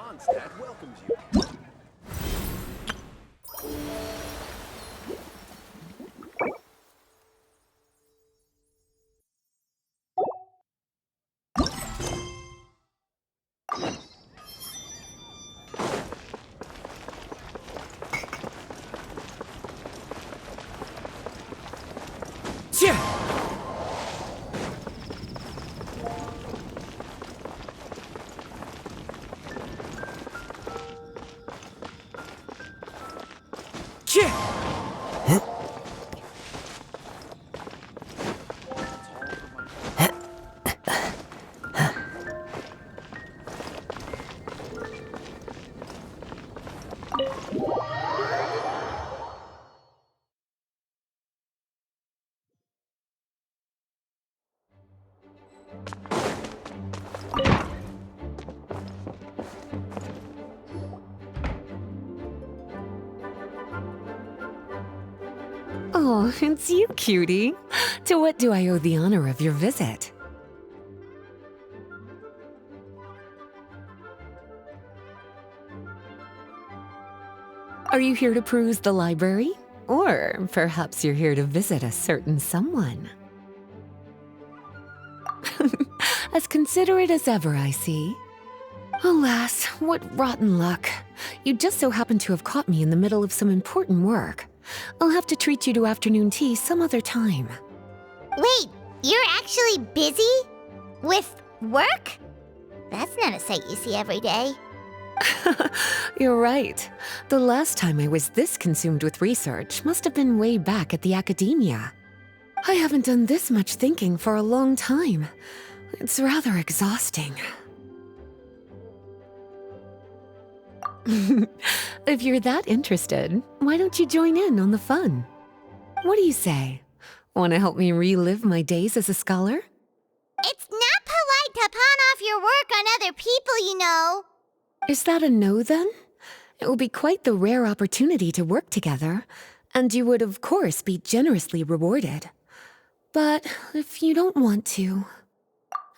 Mondstadt welcomes you. Oh, it's you, cutie. To what do I owe the honor of your visit? Are you here to peruse the library? Or perhaps you're here to visit a certain someone? As considerate as ever, I see. Alas, what rotten luck. You just so happen to have caught me in the middle of some important work. I'll have to treat you to afternoon tea some other time. Wait, you're actually busy? With work? That's not a sight you see every day. You're right. The last time I was this consumed with research must have been way back at the academia. I haven't done this much thinking for a long time. It's rather exhausting. If you're that interested, why don't you join in on the fun? What do you say? Want to help me relive my days as a scholar? It's not polite to pawn off your work on other people, you know. Is that a no, then? It will be quite the rare opportunity to work together, and you would, of course, be generously rewarded. But if you don't want to...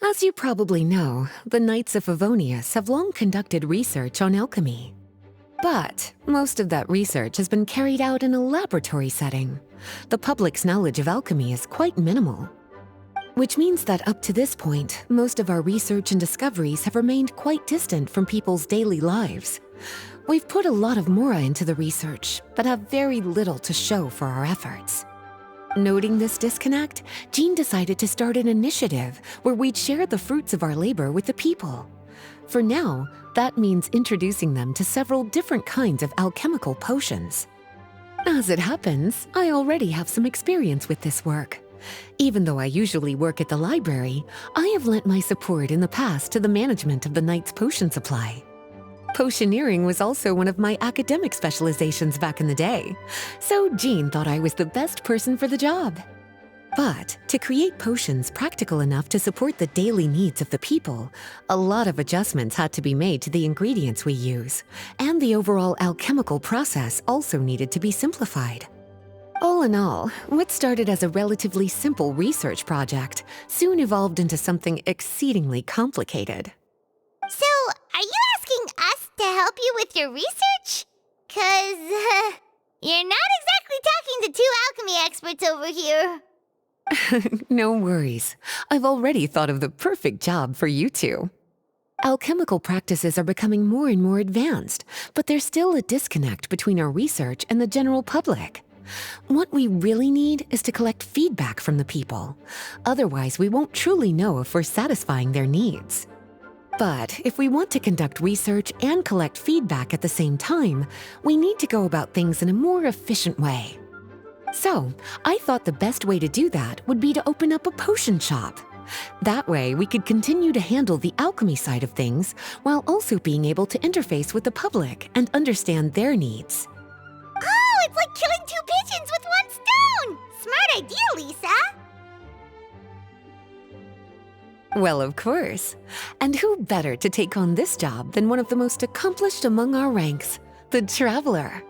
As you probably know, the Knights of Favonius have long conducted research on alchemy. But most of that research has been carried out in a laboratory setting. The public's knowledge of alchemy is quite minimal. Which means that up to this point, most of our research and discoveries have remained quite distant from people's daily lives. We've put a lot of mora into the research, but have very little to show for our efforts. Noting this disconnect, Jean decided to start an initiative where we'd share the fruits of our labor with the people. For now, that means introducing them to several different kinds of alchemical potions. As it happens, I already have some experience with this work. Even though I usually work at the library, I have lent my support in the past to the management of the Knight's potion supply. Potioneering was also one of my academic specializations back in the day, so Jean thought I was the best person for the job. But to create potions practical enough to support the daily needs of the people, a lot of adjustments had to be made to the ingredients we use, and the overall alchemical process also needed to be simplified. All in all, what started as a relatively simple research project soon evolved into something exceedingly complicated. So, are you asking us to help you with your research? 'Cause, you're not exactly talking to two alchemy experts over here. No worries. I've already thought of the perfect job for you two. Alchemical practices are becoming more and more advanced, but there's still a disconnect between our research and the general public. What we really need is to collect feedback from the people. Otherwise, we won't truly know if we're satisfying their needs. But if we want to conduct research and collect feedback at the same time, we need to go about things in a more efficient way. So, I thought the best way to do that would be to open up a potion shop. That way, we could continue to handle the alchemy side of things while also being able to interface with the public and understand their needs. Oh, it's like killing two pigeons with one stone! Smart idea, Lisa! Well, of course. And who better to take on this job than one of the most accomplished among our ranks, the Traveler?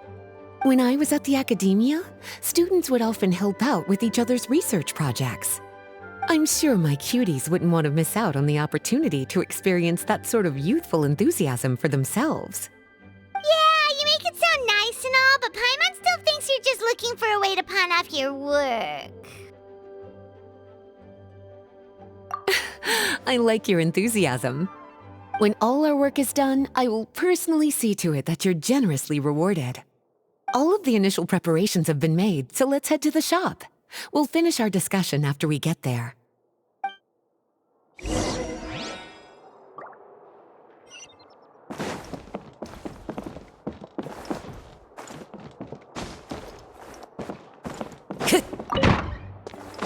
When I was at the academia, students would often help out with each other's research projects. I'm sure my cuties wouldn't want to miss out on the opportunity to experience that sort of youthful enthusiasm for themselves. Yeah, you make it sound nice and all, but Paimon still thinks you're just looking for a way to pawn off your work. I like your enthusiasm. When all our work is done, I will personally see to it that you're generously rewarded. All of the initial preparations have been made, so let's head to the shop. We'll finish our discussion after we get there.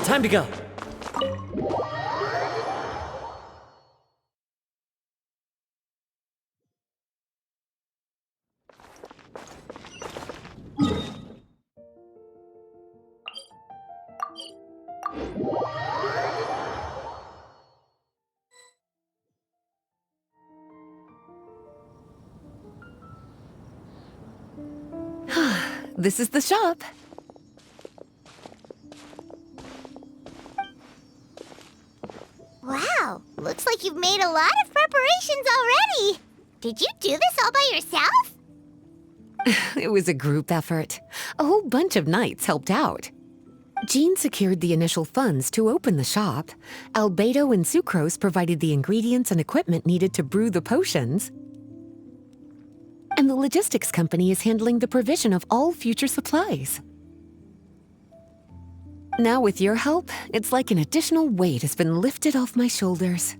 Time to go. This is the shop. Wow, looks like you've made a lot of preparations already. Did you do this all by yourself? It was a group effort. A whole bunch of knights helped out. Jean secured the initial funds to open the shop. Albedo and Sucrose provided the ingredients and equipment needed to brew the potions. And the logistics company is handling the provision of all future supplies. Now with your help, it's like an additional weight has been lifted off my shoulders.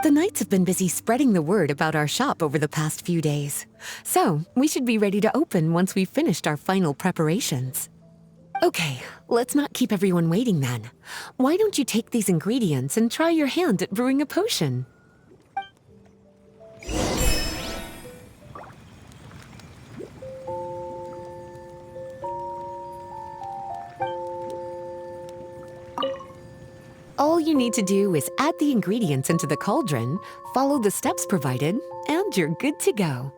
The knights have been busy spreading the word about our shop over the past few days. So, we should be ready to open once we've finished our final preparations. Okay, let's not keep everyone waiting then. Why don't you take these ingredients and try your hand at brewing a potion? All you need to do is add the ingredients into the cauldron, follow the steps provided, and you're good to go.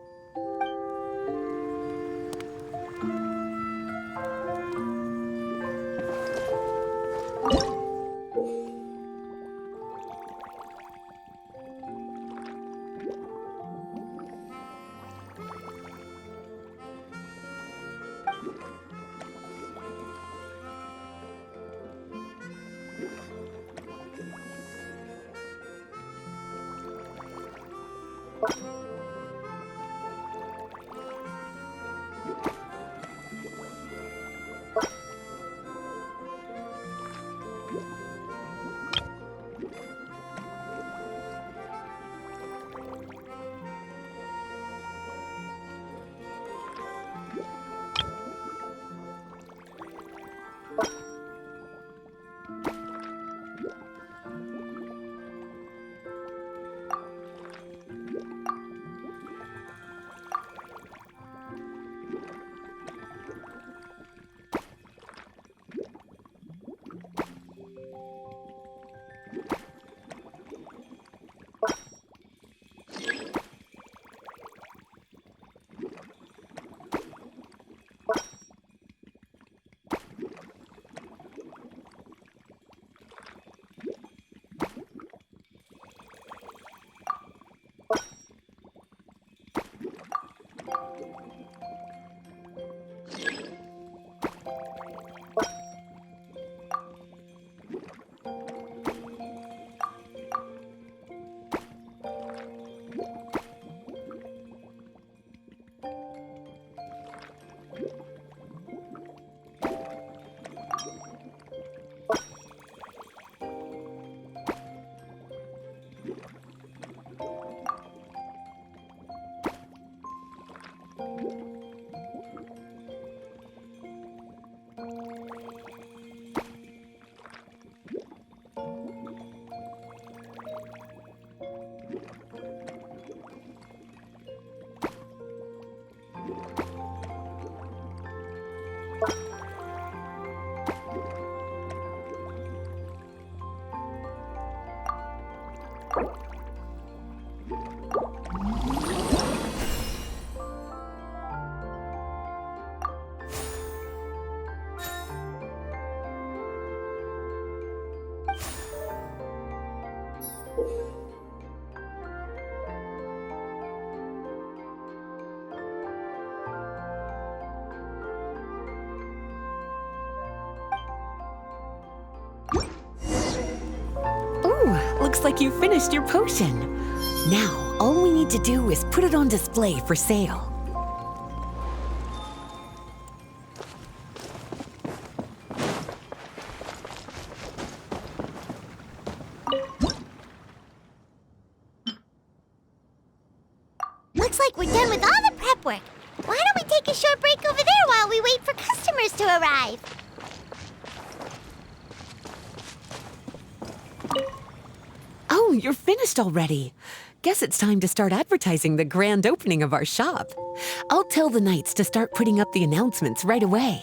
looks like you finished your potion. Now, all we need to do is put it on display for sale. Looks like we're done with all the prep work. Why don't we take a short break over there while we wait for customers to arrive? Oh, you're finished already. Guess it's time to start advertising the grand opening of our shop. I'll tell the knights to start putting up the announcements right away.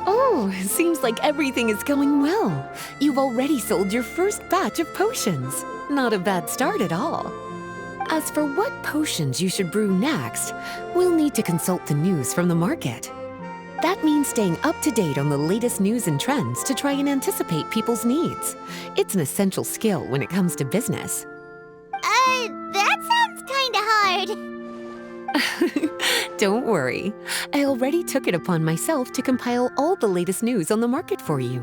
Oh, seems like everything is going well. You've already sold your first batch of potions. Not a bad start at all. As for what potions you should brew next, we'll need to consult the news from the market. That means staying up to date on the latest news and trends to try and anticipate people's needs. It's an essential skill when it comes to business. That sounds kinda hard. Don't worry. I already took it upon myself to compile all the latest news on the market for you.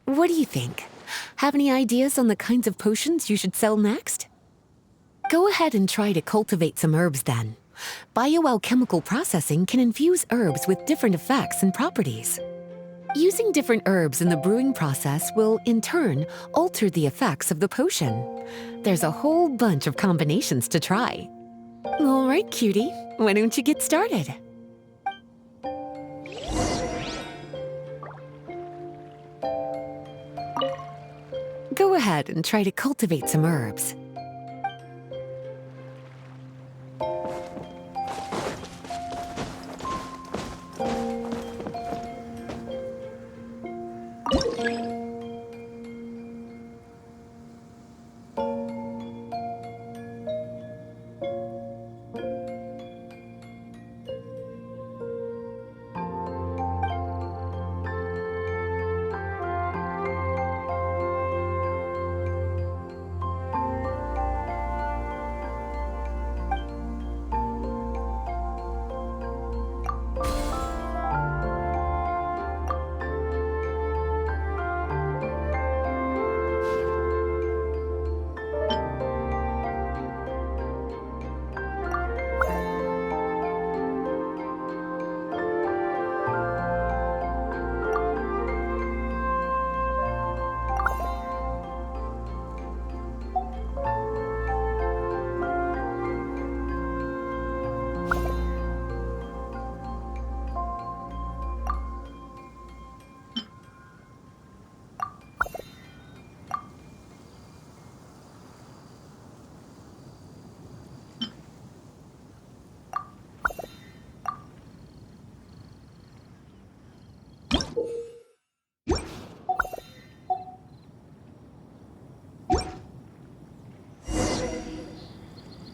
What do you think? Have any ideas on the kinds of potions you should sell next? Go ahead and try to cultivate some herbs then. Bioalchemical processing can infuse herbs with different effects and properties. Using different herbs in the brewing process will, in turn, alter the effects of the potion. There's a whole bunch of combinations to try. All right, cutie, why don't you get started? Go ahead and try to cultivate some herbs.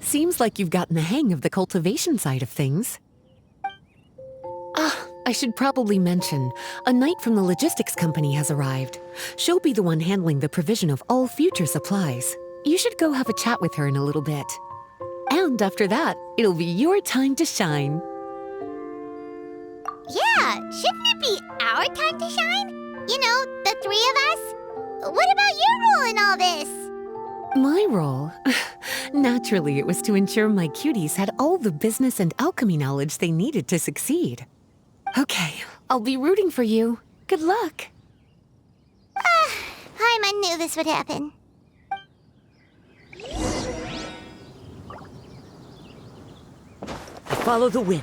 Seems like you've gotten the hang of the cultivation side of things. I should probably mention, a knight from the logistics company has arrived. She'll be the one handling the provision of all future supplies. You should go have a chat with her in a little bit. And after that, it'll be your time to shine. Yeah, shouldn't it be our time to shine? You know, the three of us? What about your role in all this? My role? Naturally, it was to ensure my cuties had all the business and alchemy knowledge they needed to succeed. Okay, I'll be rooting for you. Good luck. Paimon knew this would happen. Follow the wind.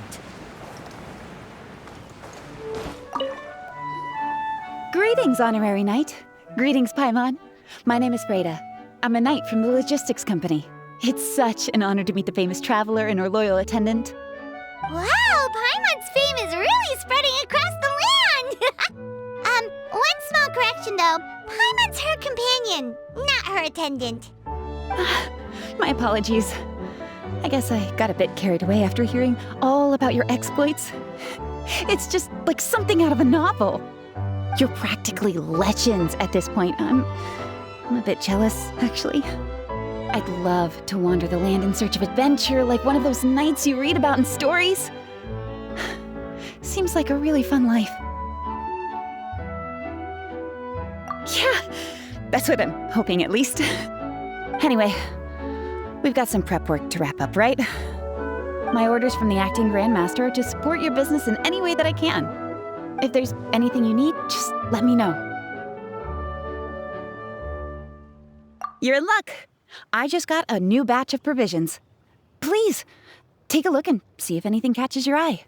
Greetings, Honorary Knight. Greetings, Paimon. My name is Freda. I'm a knight from the logistics company. It's such an honor to meet the famous traveler and her loyal attendant. Wow, Paimon's fame is really spreading across the land! One small correction though. Paimon's her companion, not her attendant. My apologies. I guess I got a bit carried away after hearing all about your exploits. It's just like something out of a novel. You're practically legends at this point. I'm a bit jealous, actually. I'd love to wander the land in search of adventure like one of those knights you read about in stories. Seems like a really fun life. Yeah, that's what I'm hoping at least. Anyway, we've got some prep work to wrap up, right? My orders from the acting grandmaster are to support your business in any way that I can. If there's anything you need, just let me know. You're in luck. I just got a new batch of provisions. Please, take a look and see if anything catches your eye.